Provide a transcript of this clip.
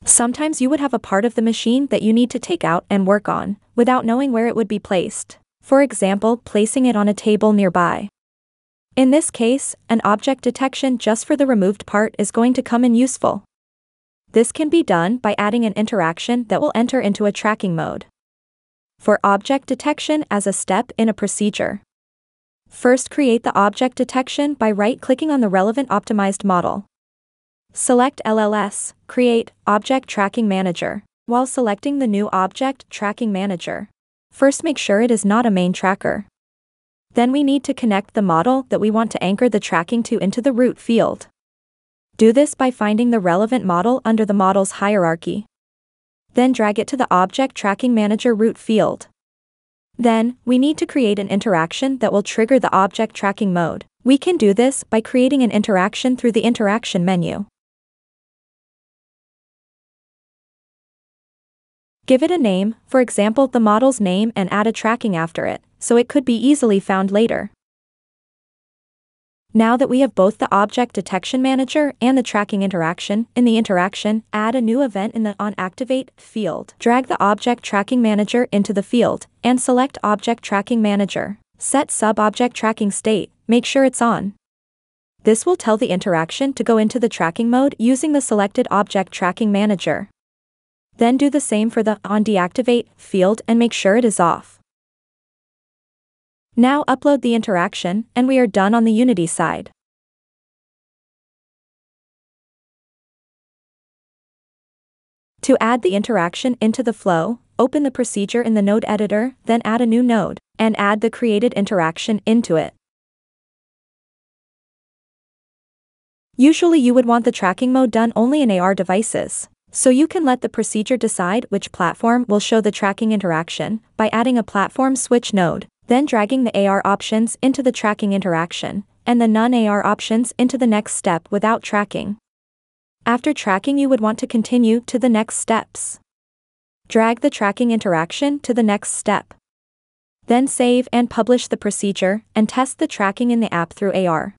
Sometimes you would have a part of the machine that you need to take out and work on, without knowing where it would be placed. For example, placing it on a table nearby. In this case, an object detection just for the removed part is going to come in useful. This can be done by adding an interaction that will enter into a tracking mode. For object detection as a step in a procedure. First, create the object detection by right-clicking on the relevant optimized model. Select LLS, Create Object Tracking Manager. While selecting the new Object Tracking Manager, first make sure it is not a main tracker. Then we need to connect the model that we want to anchor the tracking to into the root field. Do this by finding the relevant model under the model's hierarchy. Then drag it to the Object Tracking Manager root field. Then, we need to create an interaction that will trigger the object tracking mode. We can do this by creating an interaction through the interaction menu. Give it a name, for example the model's name, and add a tracking after it, so it could be easily found later. Now that we have both the Object Detection Manager and the tracking interaction, in the interaction, add a new event in the onActivate field. Drag the Object Tracking Manager into the field, and select Object Tracking Manager. Set Sub-Object Tracking State, make sure it's on. This will tell the interaction to go into the tracking mode using the selected Object Tracking Manager. Then do the same for the onDeactivate field and make sure it is off. Now upload the interaction, and we are done on the Unity side. To add the interaction into the flow, open the procedure in the node editor, then add a new node, and add the created interaction into it. Usually you would want the tracking mode done only in AR devices. So you can let the procedure decide which platform will show the tracking interaction by adding a platform switch node, then dragging the AR options into the tracking interaction, and the non-AR options into the next step without tracking. After tracking you would want to continue to the next steps. Drag the tracking interaction to the next step. Then save and publish the procedure and test the tracking in the app through AR.